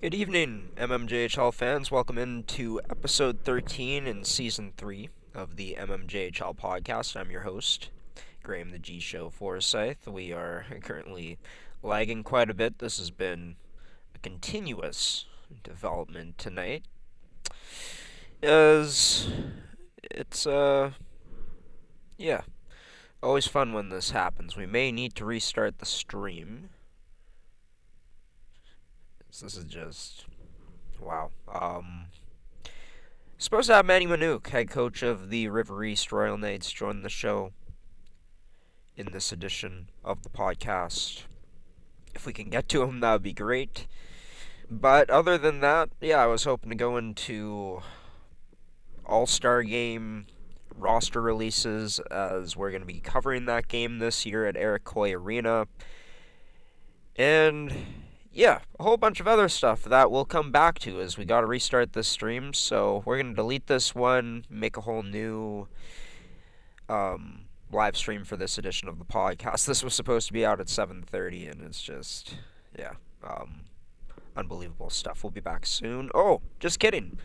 Good evening, mmjhl fans. Welcome into episode 13 in season 3 of the mmjhl podcast. I'm your host, Graham the G Show Forsyth. We are currently lagging quite a bit. This has been a continuous development tonight. As it's yeah, always fun when this happens. We may need to restart the stream. This is just wow. Supposed to have Manny Minuk, head coach of the River East Royal Knights, join the show in this edition of the podcast. If we can get to him, that would be great. But other than that, yeah, I was hoping to go into All-Star Game roster releases, as we're going to be covering that game this year at Eric Coy Arena. And yeah, a whole bunch of other stuff that we'll come back to as we got to restart this stream. So we're going to delete this one, make a whole new live stream for this edition of the podcast. This was supposed to be out at 7:30, and it's just, yeah, unbelievable stuff. We'll be back soon. Oh, just kidding.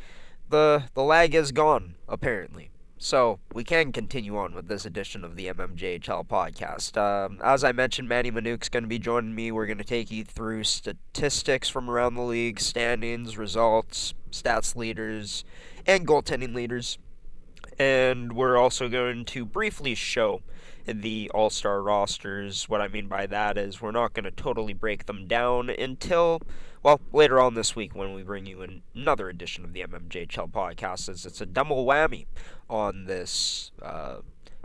The lag is gone, apparently. So we can continue on with this edition of the mmjhl podcast. As I mentioned, Manny Minuk's going to be joining me. We're going to take you through statistics from around the league, standings, results, stats leaders, and goaltending leaders. And we're also going to briefly show the all-star rosters. What I mean by that is we're not going to totally break them down until, well, later on this week when we bring you another edition of the mmjhl podcast, as it's a double whammy on this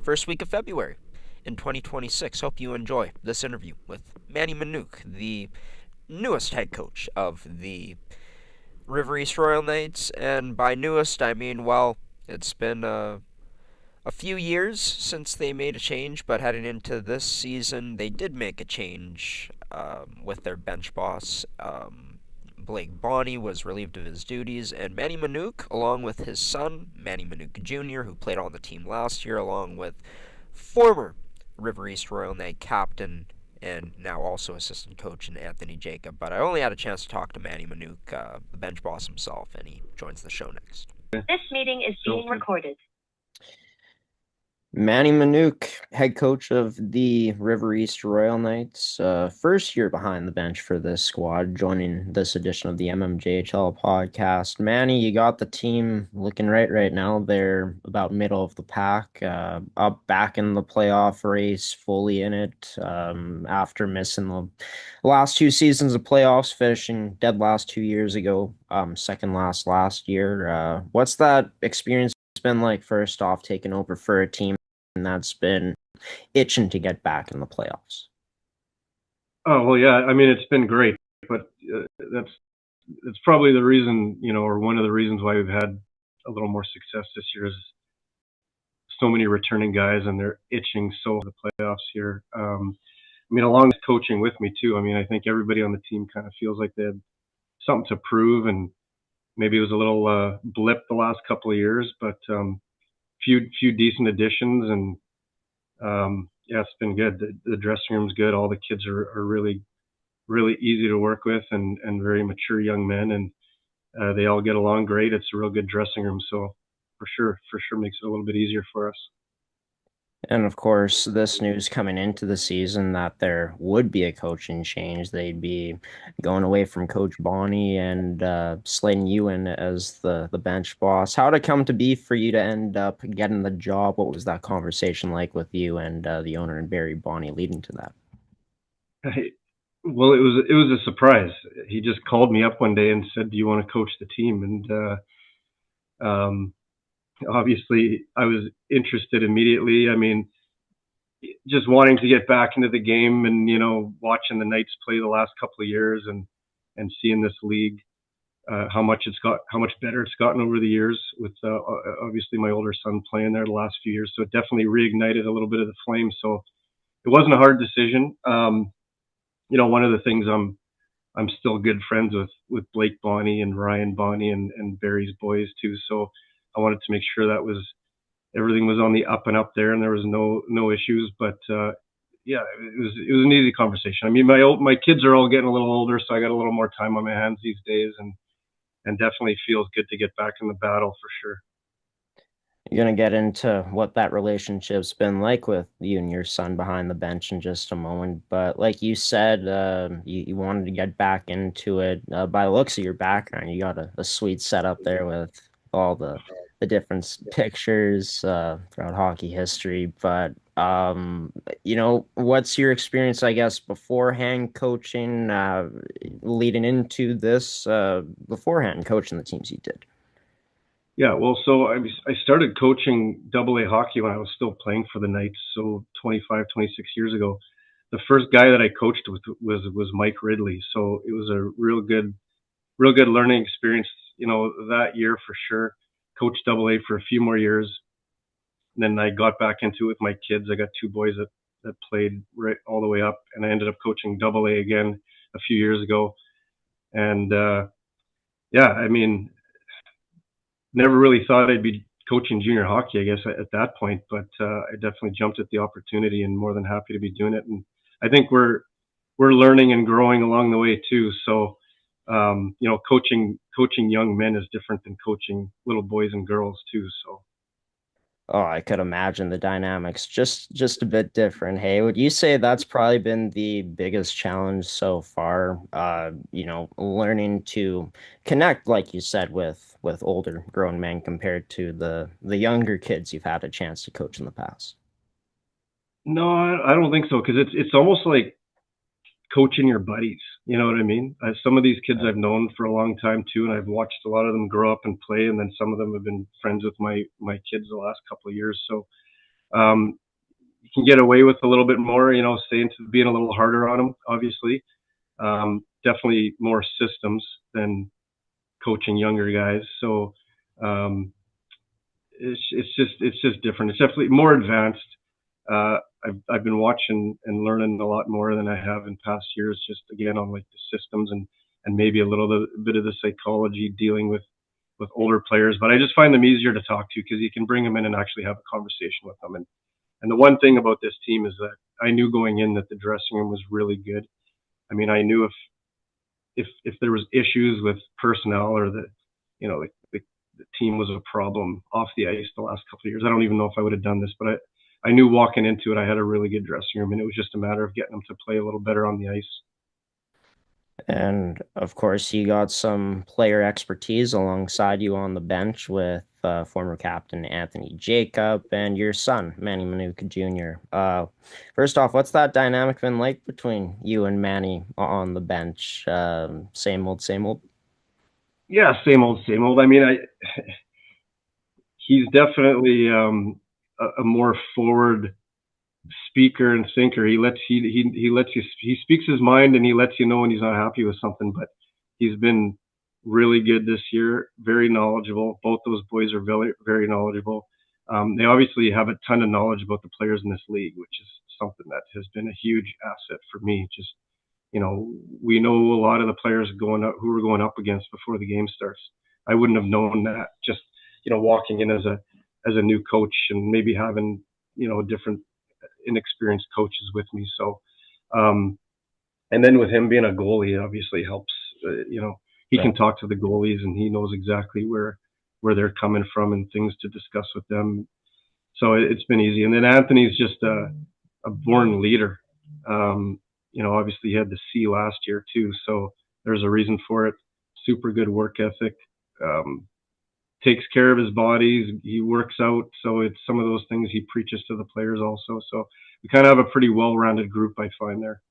first week of February in 2026. Hope you enjoy this interview with Manny Minuk, the newest head coach of the River East Royal Knights. And by newest, I mean, well, it's been a few years since they made a change, but heading into this season, they did make a change with their bench boss. Blake Bonney was relieved of his duties, and Manny Minuk, along with his son, Manny Minuk Jr., who played on the team last year, along with former River East Royal Knight captain and now also assistant coach in Anthony Jacob. But I only had a chance to talk to Manny Minuk, the bench boss himself, and he joins the show next. This meeting is being recorded. Manny Minuk, head coach of the River East Royal Knights, first year behind the bench for this squad, joining this edition of the mmjhl podcast. Manny, you got the team looking right now. They're about middle of the pack, up back in the playoff race, fully in it, after missing the last two seasons of playoffs, finishing dead last 2 years ago, second last year. What's that experience been like, first off, taking over for a team that's been itching to get back in the playoffs? Oh, well, yeah. I mean, it's been great, but that's probably the reason, or one of the reasons why we've had a little more success this year is so many returning guys, and they're itching so the playoffs here. I mean, along with coaching with me too. I mean, I think everybody on the team kind of feels like they had something to prove, and maybe it was a little blip the last couple of years, but few decent additions, and yeah, it's been good. The dressing room's good. All the kids are really easy to work with, and very mature young men, and they all get along great. It's a real good dressing room, so for sure makes it a little bit easier for us. And of course, this news coming into the season that there would be a coaching change. They'd be going away from Coach Bonney and slating you in as the bench boss. How did it come to be for you to end up getting the job? What was that conversation like with you and the owner and Barry Bonney leading to that? Well, it was a surprise. He just called me up one day and said, "Do you want to coach the team?" And obviously, I was interested immediately. I mean, just wanting to get back into the game, and watching the Knights play the last couple of years, and seeing this league, how much better it's gotten over the years, with obviously my older son playing there the last few years. So it definitely reignited a little bit of the flame. So it wasn't a hard decision. One of the things, I'm still good friends with Blake Bonney and Ryan Bonney and Barry's boys too. So I wanted to make sure that everything was on the up and up there, and there was no issues. But yeah, it was an easy conversation. I mean, my kids are all getting a little older, so I got a little more time on my hands these days, and definitely feels good to get back in the battle for sure. You're gonna get into what that relationship's been like with you and your son behind the bench in just a moment. But like you said, you wanted to get back into it. By the looks of your background, you got a sweet setup there with all the different pictures throughout hockey history. But what's your experience, I guess, beforehand coaching, leading into this, beforehand coaching the teams you did? Yeah, well, so I started coaching Double A hockey when I was still playing for the Knights, so 25, 26 years ago. The first guy that I coached with was Mike Ridley, so it was a real good learning experience. That year for sure. Coached Double A for a few more years, and then I got back into it with my kids. I got two boys that played right all the way up, and I ended up coaching Double A again a few years ago. And yeah, I mean, never really thought I'd be coaching junior hockey, I guess, at that point, but I definitely jumped at the opportunity and more than happy to be doing it. And I think we're learning and growing along the way too. So, coaching young men is different than coaching little boys and girls too. So, Oh, I could imagine the dynamics just a bit different. Hey, would you say that's probably been the biggest challenge so far? Learning to connect, like you said, with older grown men compared to the younger kids you've had a chance to coach in the past. no, I don't think so because it's almost like coaching your buddies. You know what I mean? Some of these kids I've known for a long time too, and I've watched a lot of them grow up and play, and then some of them have been friends with my kids the last couple of years. So um, you can get away with a little bit more, saying to being a little harder on them, obviously. Definitely more systems than coaching younger guys. So um, it's just different. It's definitely more advanced. I've been watching and learning a lot more than I have in past years. Just again on like the systems and maybe a little bit of the psychology dealing with older players. But I just find them easier to talk to because you can bring them in and actually have a conversation with them. And the one thing about this team is that I knew going in that the dressing room was really good. I mean, I knew if there was issues with personnel or the team was a problem off the ice the last couple of years. I don't even know if I would have done this, but I knew walking into it, I had a really good dressing room, and it was just a matter of getting them to play a little better on the ice. And of course, you got some player expertise alongside you on the bench with former captain Anthony Jacob and your son, Manny Minuk Jr. First off, what's that dynamic been like between you and Manny on the bench? Same old, same old? Yeah, same old, same old. I mean, he's definitely a more forward speaker and thinker. He speaks his mind and he lets you know when he's not happy with something. But he's been really good this year. Very knowledgeable. Both those boys are very very knowledgeable. They obviously have a ton of knowledge about the players in this league, which is something that has been a huge asset for me. Just we know a lot of the players going up who we're going up against before the game starts. I wouldn't have known that just walking in as a new coach and maybe having different inexperienced coaches with me. So, and then with him being a goalie, it obviously helps. He Right. can talk to the goalies and he knows exactly where they're coming from and things to discuss with them. So it's been easy. And then Anthony's just a born leader. Obviously he had the C last year too, so there's a reason for it. Super good work ethic. Um, Takes care of his body. He works out, so it's some of those things he preaches to the players also. So we kind of have a pretty well-rounded group, I find there.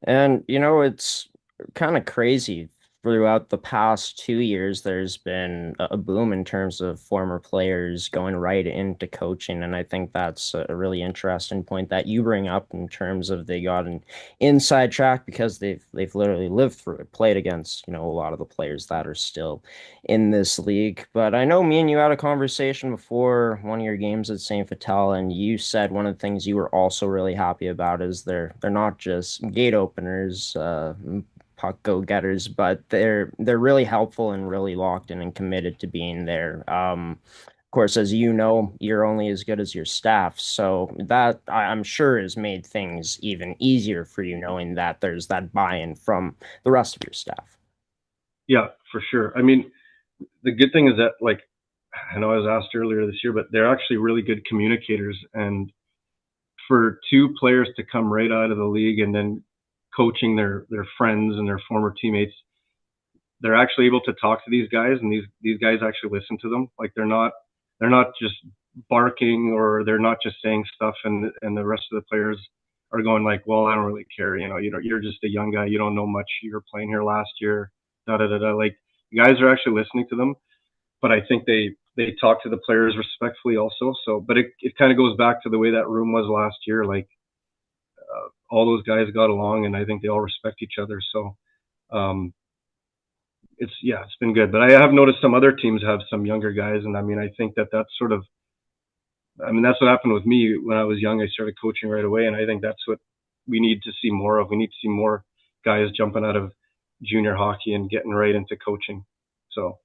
And it's kind of crazy. Throughout the past 2 years, there's been a boom in terms of former players going right into coaching, and I think that's a really interesting point that you bring up in terms of they got an inside track because they've literally lived through it, played against a lot of the players that are still in this league. But I know me and you had a conversation before one of your games at St. Vital, and you said one of the things you were also really happy about is they're not just gate openers, puck go getters, but they're really helpful and really locked in and committed to being there. Of course, as you know, you're only as good as your staff. So that I'm sure has made things even easier for you knowing that there's that buy-in from the rest of your staff. Yeah, for sure. I mean, the good thing is that, like, I know I was asked earlier this year, but they're actually really good communicators. And for two players to come right out of the league and then coaching their friends and their former teammates, they're actually able to talk to these guys, and these guys actually listen to them. Like, they're not just barking, or they're not just saying stuff, and the rest of the players are going like, well, I don't really care, you're just a young guy, you don't know much, you were playing here last year, da da da da. Like, the guys are actually listening to them, but I think they talk to the players respectfully also. So, but it kind of goes back to the way that room was last year. Like, all those guys got along, and I think they all respect each other. So, um, it's been good. But I have noticed some other teams have some younger guys, and I mean, I think that's sort of, I mean, that's what happened with me when I was young. I started coaching right away, and I think that's what we need to see more of. We need to see more guys jumping out of junior hockey and getting right into coaching. So,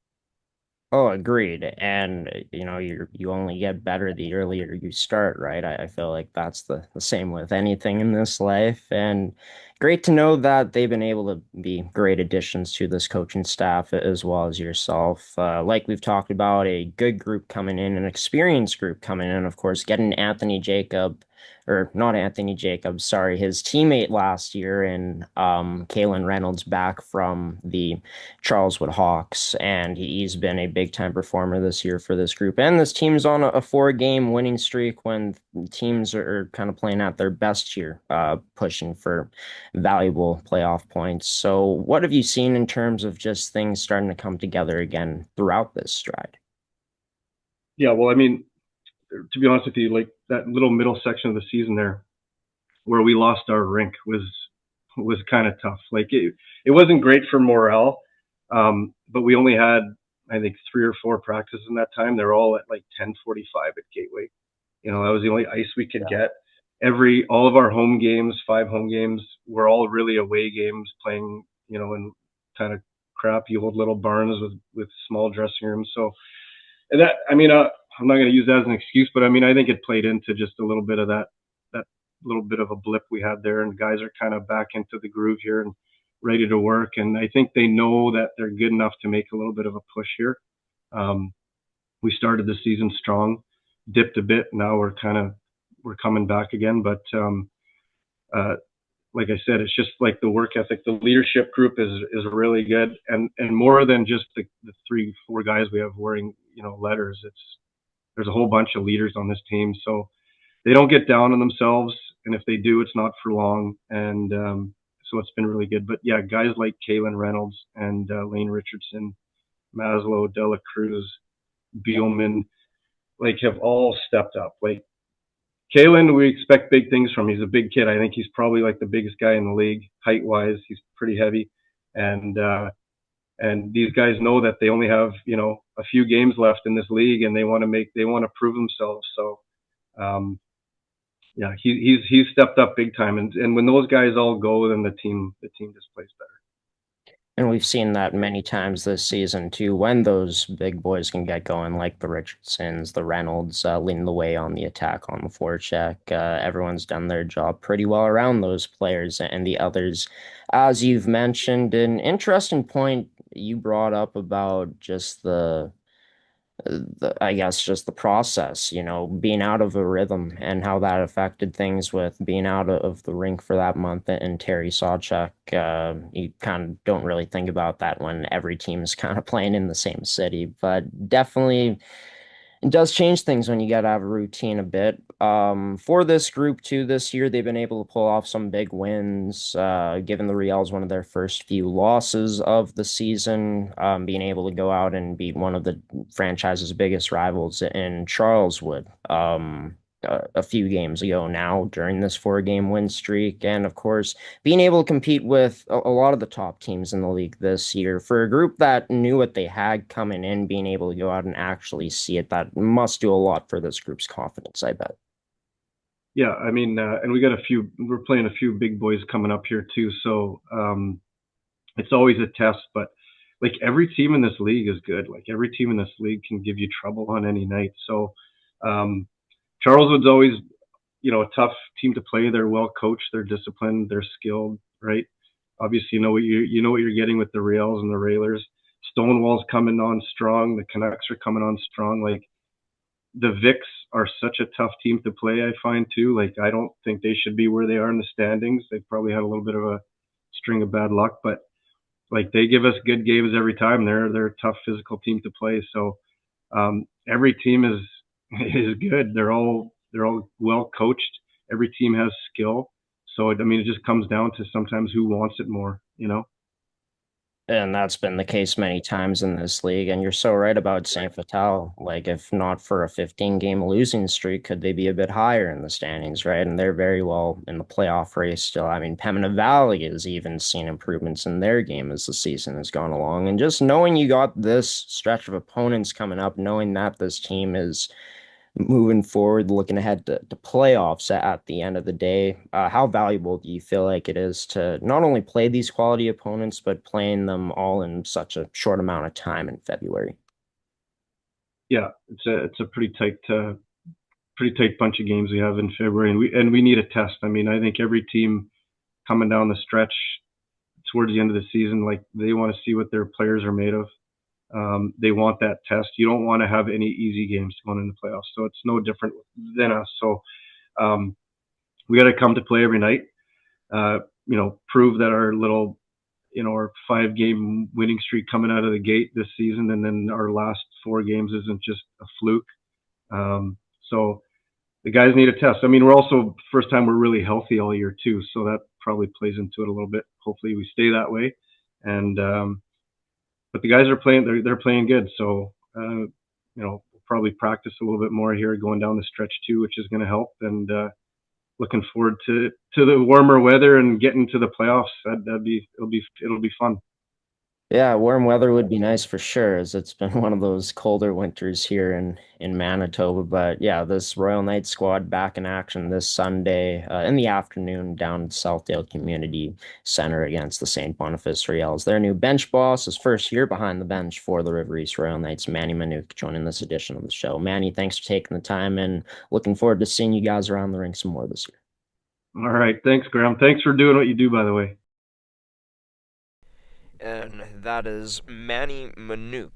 Oh, agreed. And you only get better the earlier you start, right? I feel like that's the same with anything in this life. And great to know that they've been able to be great additions to this coaching staff as well as yourself. Like we've talked about, a good group coming in, an experienced group coming in, of course, getting Anthony Jacob, or not Anthony Jacobs, sorry, his teammate last year, and Kalen Reynolds back from the Charleswood Hawks, and he's been a big time performer this year for this group. And this team's on a 4 game winning streak when teams are kind of playing at their best here, pushing for valuable playoff points. So, what have you seen in terms of just things starting to come together again throughout this stride? yeah, well, I mean, to be honest with you, like, that little middle section of the season there, where we lost our rink, was kind of tough. Like, it wasn't great for morale, but we only had, I think, 3 or 4 practices in that time. They're all at like 10:45 at Gateway. That was the only ice we could get. All of our home games, 5 home games, were all really away games, playing, in kind of crappy old little barns with small dressing rooms. So, and that, I mean, I'm not going to use that as an excuse, but I mean, I think it played into just a little bit of that little bit of a blip we had there, and guys are kind of back into the groove here and ready to work. And I think they know that they're good enough to make a little bit of a push here. Um, we started the season strong, dipped a bit. Now we're coming back again. But uh, like I said, it's just like the work ethic. The leadership group is really good, and more than just the 3-4 guys we have wearing letters. There's a whole bunch of leaders on this team, so they don't get down on themselves, and if they do, it's not for long. And so it's been really good. But yeah, guys like Kalen Reynolds and Lane Richardson, Maslow, Dela Cruz, Beelman, like, have all stepped up. Like, Kalen, we expect big things from him. He's a big kid. I think he's probably like the biggest guy in the league, height wise. He's pretty heavy, and these guys know that they only have a few games left in this league, and they want to prove themselves. So, yeah, he's stepped up big time, and when those guys all go, then the team just plays better. And we've seen that many times this season too, when those big boys can get going, like the Richardsons, the Reynolds, leading the way on the attack on the forecheck. Everyone's done their job pretty well around those players and the others. As you've mentioned, an interesting point you brought up about just I guess just the process, being out of a rhythm and how that affected things with being out of the rink for that month and Terry Sawchuk. You kind of don't really think about that when every team is kind of playing in the same city, but definitely it does change things when you get out of a routine a bit. For this group too, this year they've been able to pull off some big wins, giving the Reals one of their first few losses of the season, being able to go out and beat one of the franchise's biggest rivals in Charleswood. A few games ago now during this 4 game win streak. And of course, being able to compete with a lot of the top teams in the league this year for a group that knew what they had coming in, being able to go out and actually see it, that must do a lot for this group's confidence, I bet. Yeah, I mean, and we're playing a few big boys coming up here too. So it's always a test, but like every team in this league is good. Like every team in this league can give you trouble on any night. So Charleswood's always, a tough team to play. They're well coached, they're disciplined, they're skilled, right? Obviously, you know what you're getting with the Rails and the Railers. Stonewall's coming on strong. The Canucks are coming on strong. Like the Vics are such a tough team to play. I find too. Like I don't think they should be where they are in the standings. They've probably had a little bit of a string of bad luck, but like they give us good games every time. They're a tough physical team to play. So every team is is good. They're all well coached. Every team has skill. So I mean, it just comes down to sometimes who wants it more. And that's been the case many times in this league. And you're so right about Saint Vital. Like, if not for a 15-game losing streak, could they be a bit higher in the standings, right? And they're very well in the playoff race still. I mean, Pembina Valley has even seen improvements in their game as the season has gone along. And just knowing you got this stretch of opponents coming up, knowing that this team is moving forward, looking ahead to playoffs at the end of the day, how valuable do you feel like it is to not only play these quality opponents, but playing them all in such a short amount of time in February? Yeah, it's a pretty tight bunch of games we have in February, and we need a test. I mean, I think every team coming down the stretch towards the end of the season, like they want to see what their players are made of. They want that test. You don't want to have any easy games going in the playoffs, so it's no different than us. So we got to come to play every night. Prove that our little, our 5-game winning streak coming out of the gate this season, and then our last 4 games isn't just a fluke. So the guys need a test. I mean, we're also first time we're really healthy all year too, so that probably plays into it a little bit. Hopefully, we stay that way. And but the guys are playing. They're playing good. So we'll probably practice a little bit more here going down the stretch too, which is going to help. And looking forward to the warmer weather and getting to the playoffs. It'll be fun. Yeah, warm weather would be nice for sure, as it's been one of those colder winters here in Manitoba. But yeah, this Royal Knight squad back in action this Sunday in the afternoon down at Southdale Community Center against the St. Boniface Riels. Their new bench boss, his first year behind the bench for the River East Royal Knights, Manny Minuk, joining this edition of the show. Manny, thanks for taking the time and looking forward to seeing you guys around the rink some more this year. All right, thanks, Graham. Thanks for doing what you do, by the way. And that is Manny Minuk,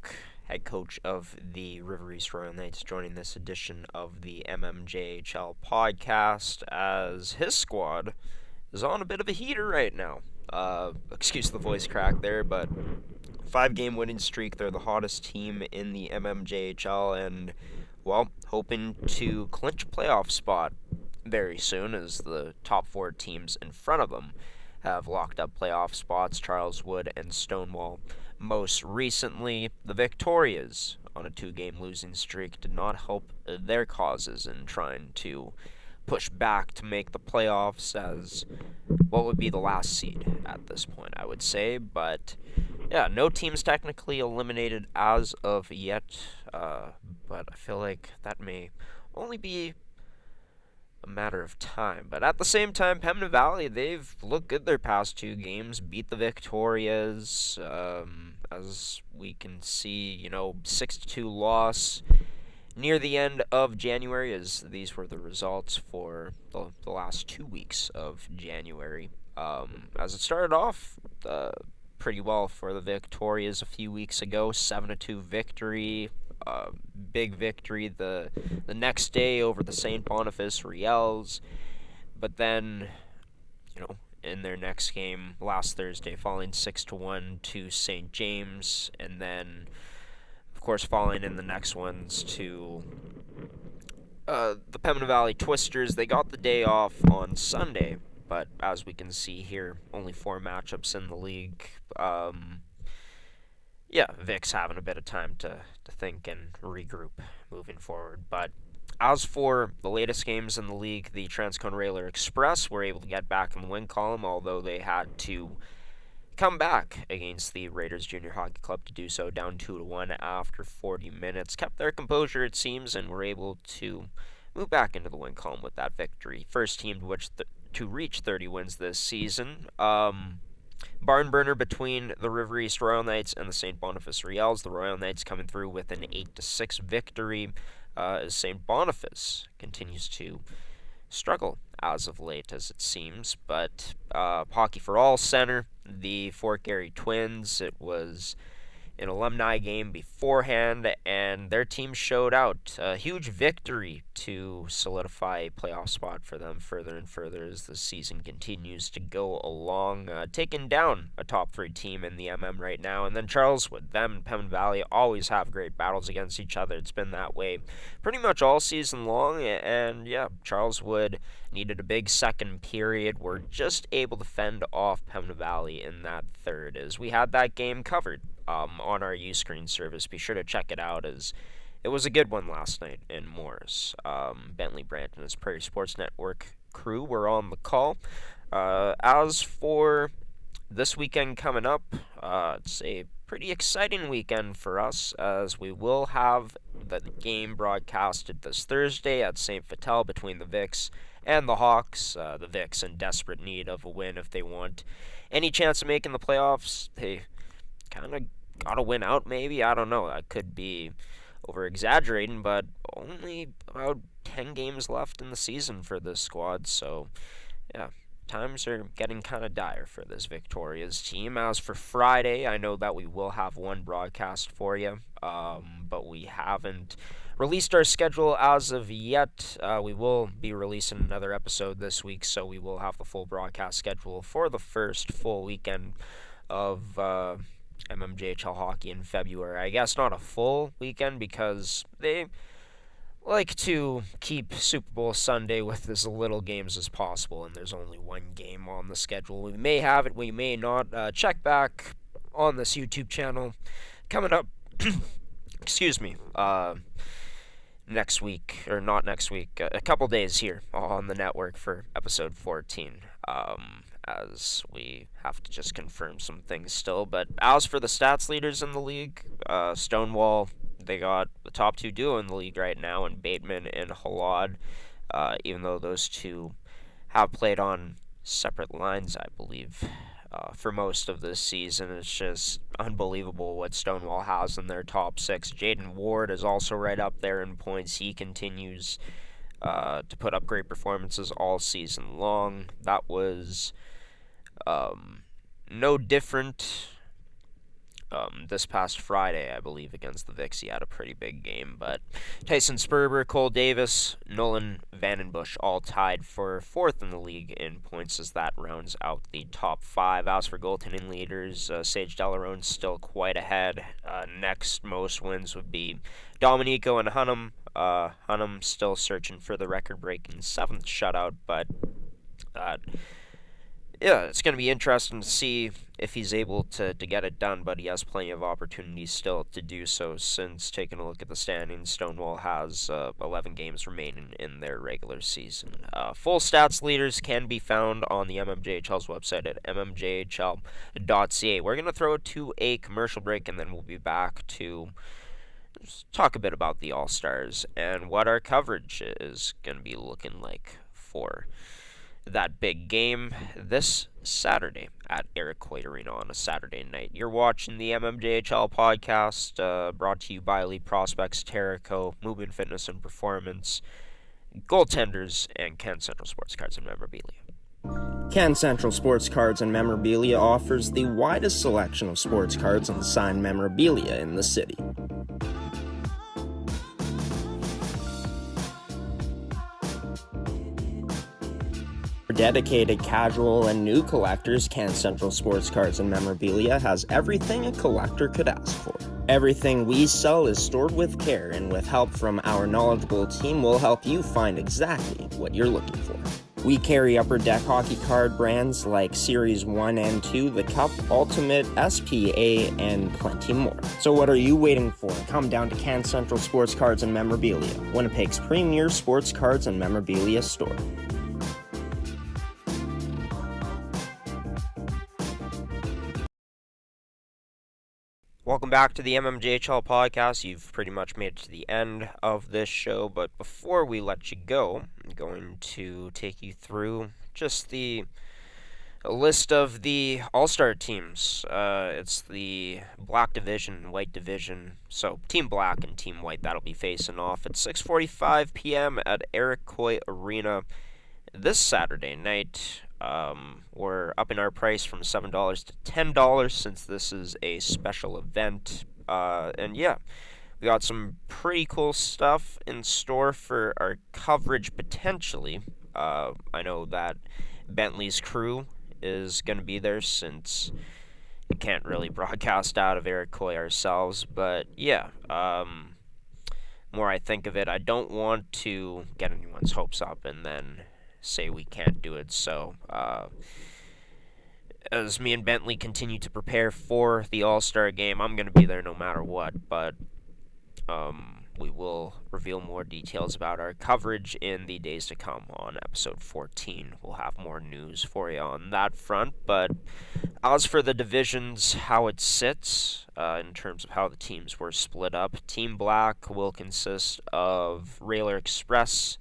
head coach of the River East Royal Knights, joining this edition of the mmjhl podcast, as his squad is on a bit of a heater right now. Excuse the voice crack there, but 5-game winning streak. They're the hottest team in the mmjhl, and, well, hoping to clinch a playoff spot very soon, as the top 4 teams in front of them have locked up playoff spots, Charleswood and Stonewall. Most recently, the Victorias, on a 2-game losing streak, did not help their causes in trying to push back to make the playoffs as what would be the last seed at this point, I would say. But yeah, no teams technically eliminated as of yet, but I feel like that may only be a matter of time. But at the same time, Pembina Valley, they've looked good their past 2 games, beat the Victorias, as we can see, 6-2 loss near the end of January, as these were the results for the last 2 weeks of January. As it started off pretty well for the Victorias a few weeks ago, 7-2 victory. Big victory the next day over the St. Boniface Riels, but then, in their next game last Thursday, falling 6-1 to St. James, and then, of course, falling in the next ones to the Pembina Valley Twisters. They got the day off on Sunday, but as we can see here, only 4 matchups in the league. Yeah, Vic's having a bit of time to think and regroup moving forward. But as for the latest games in the league, the Transcone Railer Express were able to get back in the win column, although they had to come back against the Raiders Junior Hockey Club to do so, down 2-1 after 40 minutes. Kept their composure, it seems, and were able to move back into the win column with that victory. First team to reach 30 wins this season. barn burner between the River East Royal Knights and the St. Boniface Riels. The Royal Knights coming through with an 8-6 victory as St. Boniface continues to struggle as of late, as it seems. But Hockey for All Center, the Fort Garry Twins, it was an alumni game beforehand, and their team showed out. A huge victory to solidify a playoff spot for them further and further as the season continues to go along, taking down a top 3 team in the right now. And then Charleswood, them and Pemmon Valley always have great battles against each other. It's been that way pretty much all season long, and yeah, Charleswood needed a big second period. We're just able to fend off Pemmon Valley in that third, as we had that game covered on our Uscreen service. Be sure to check it out, as it was a good one last night in Morris. Bentley Brandt and his Prairie Sports Network crew were on the call. As for this weekend coming up, it's a pretty exciting weekend for us, as we will have the game broadcasted this Thursday at St. Vital between the Vics and the Hawks. The Vics in desperate need of a win if they want any chance of making the playoffs. They kind of got to win out, maybe. I don't know. That could be over-exaggerating, but only about 10 games left in the season for this squad. So, yeah, times are getting kind of dire for this Victoria's team. As for Friday, I know that we will have one broadcast for you, but we haven't released our schedule as of yet. We will be releasing another episode this week, so we will have the full broadcast schedule for the first full weekend of MMJHL hockey in February. I guess not a full weekend, because they like to keep Super Bowl Sunday with as little games as possible, and there's only one game on the schedule. We may have it, we may not. Check back on this YouTube channel coming up excuse me, next week, or not next week, a couple days here on the network for episode 14. As we have to just confirm some things still. But as for the stats leaders in the league, Stonewall, they got the top 2 duo in the league right now, in Bateman and Halad, even though those two have played on separate lines, I believe, for most of this season. It's just unbelievable what Stonewall has in their top 6. Jaden Ward is also right up there in points. He continues to put up great performances all season long. That was no different this past Friday, I believe, against the Vics. He had a pretty big game, but Tyson Sperber, Cole Davis, Nolan Vandenbush all tied for 4th in the league in points, as that rounds out the top 5. As for goaltending leaders, Sage Delarone still quite ahead. Next most wins would be Dominico and Hunnam. Hunnam still searching for the record-breaking 7th shutout, but yeah, it's going to be interesting to see if he's able to get it done, but he has plenty of opportunities still to do so, since taking a look at the standings, Stonewall has 11 games remaining in their regular season. Full stats leaders can be found on the MMJHL's website at mmjhl.ca. We're going to throw it to a commercial break, and then we'll be back to just talk a bit about the All-Stars and what our coverage is going to be looking like for that big game this Saturday at Eric Coit Arena on a Saturday night. You're watching the MMJHL podcast, brought to you by Elite Prospects, Terrico, Movement Fitness and Performance, Goaltenders, and Can Central Sports Cards and Memorabilia. Can Central Sports Cards and Memorabilia offers the widest selection of sports cards and signed memorabilia in the city. For dedicated casual and new collectors, Can Central Sports Cards and Memorabilia has everything a collector could ask for. Everything we sell is stored with care, and with help from our knowledgeable team, we'll help you find exactly what you're looking for. We carry Upper Deck hockey card brands like Series 1 and 2, the Cup, Ultimate, SPA, and plenty more. So what are you waiting for? Come down to Can Central Sports Cards and Memorabilia, Winnipeg's premier sports cards and memorabilia store. Welcome back to the MMJHL podcast. You've pretty much made it to the end of this show, but before we let you go, I'm going to take you through just the a list of the All-Star teams. It's the Black Division, White Division. So Team Black and Team White, that'll be facing off at 6:45 p.m. at Eric Coy Arena this Saturday night. We're upping our price from $7 to $10 since this is a special event. And yeah, we got some pretty cool stuff in store for our coverage potentially. I know that Bentley's crew is going to be there since we can't really broadcast out of Eric Coy ourselves. But yeah, more I think of it, I don't want to get anyone's hopes up and then say we can't do it. So, as me and Bentley continue to prepare for the All-Star game, I'm going to be there no matter what. But we will reveal more details about our coverage in the days to come on episode 14. We'll have more news for you on that front. But as for the divisions, how it sits in terms of how the teams were split up, Team Black will consist of Railer Express,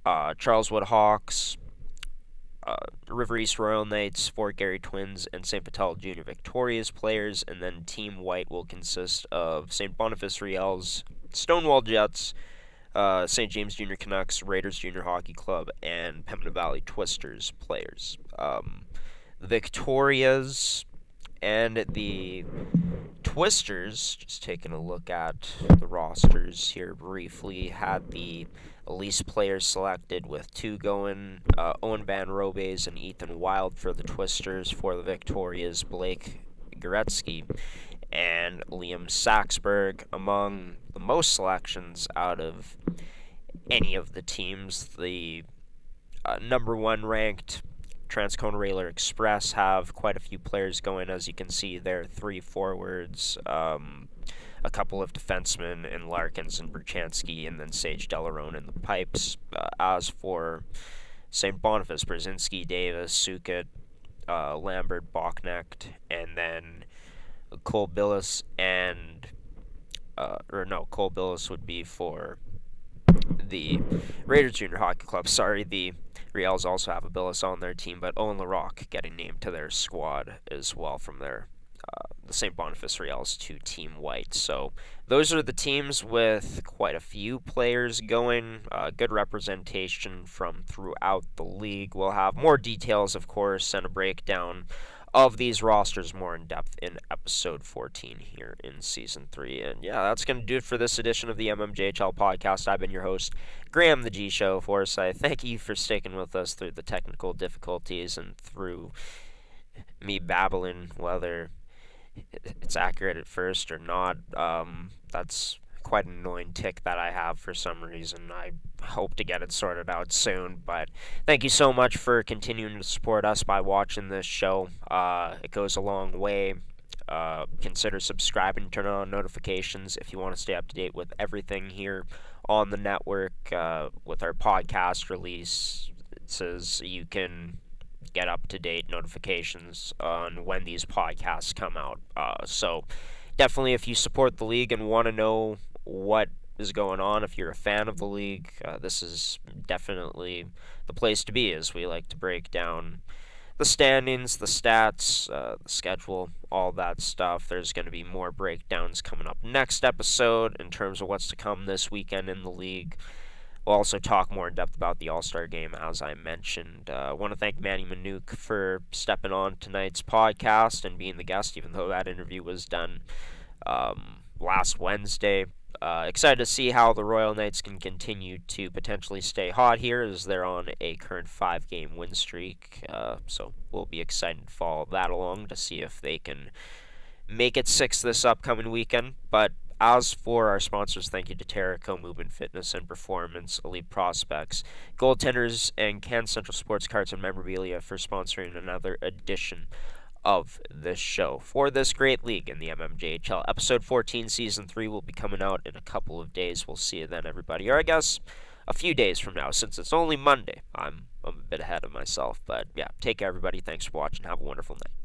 Charleswood Hawks, River East Royal Knights, Fort Garry Twins, and St. Vital Junior Victoria's players, and then Team White will consist of St. Boniface Riels, Stonewall Jets, St. James Junior Canucks, Raiders Junior Hockey Club, and Pembina Valley Twisters players. Victoria's and the Twisters, just taking a look at the rosters here briefly, had the least players selected with two going, Owen Van Robes and Ethan Wild for the Twisters. For the Victorias, Blake Goretzky and Liam Saxberg among the most selections out of any of the teams. The number one ranked Transcona Railer Express have quite a few players going, as you can see there, 3 forwards, a couple of defensemen in Larkins and Berchanski, and then Sage Delarone in the pipes. As for St. Boniface, Brzezinski, Davis, Sukut, Lambert, Bachnecht, and then Cole Billis and Cole Billis would be for the Raiders Junior Hockey Club. Sorry, the Riels also have a Billis on their team, but Owen LaRocque getting named to their squad as well from their the St. Boniface Riels to Team White. So those are the teams with quite a few players going. Good representation from throughout the league. We'll have more details, of course, and a breakdown of these rosters more in depth in episode 14 here in season 3. And yeah, that's going to do it for this edition of the MMJHL podcast. I've been your host, Graham the G Show Forsyth. Thank you for sticking with us through the technical difficulties and through me babbling, whether it's accurate at first or not. That's quite an annoying tick that I have for some reason. I hope to get it sorted out soon, but thank you so much for continuing to support us by watching this show. It goes a long way. Consider subscribing, turn on notifications if you want to stay up to date with everything here on the network. With our podcast release, it says you can get up-to-date notifications on when these podcasts come out. So definitely, if you support the league and want to know what is going on, if you're a fan of the league, this is definitely the place to be, as we like to break down the standings, the stats, the schedule, all that stuff. There's going to be more breakdowns coming up next episode in terms of what's to come this weekend in the league. We'll also talk more in depth about the All-Star game, as I mentioned. I want to thank Manny Minuk for stepping on tonight's podcast and being the guest, even though that interview was done last Wednesday. Excited to see how the Royal Knights can continue to potentially stay hot here, as they're on a current 5-game win streak. So we'll be excited to follow that along to see if they can make it 6 this upcoming weekend. But as for our sponsors, thank you to Terrico Movement Fitness and Performance, Elite Prospects, Goaltenders, and Can Central Sports Cards and Memorabilia for sponsoring another edition of this show for this great league in the MMJHL. Episode 14, Season 3 will be coming out in a couple of days. We'll see you then, everybody. Or I guess a few days from now, since it's only Monday. I'm a bit ahead of myself. But yeah, take care, everybody. Thanks for watching. Have a wonderful night.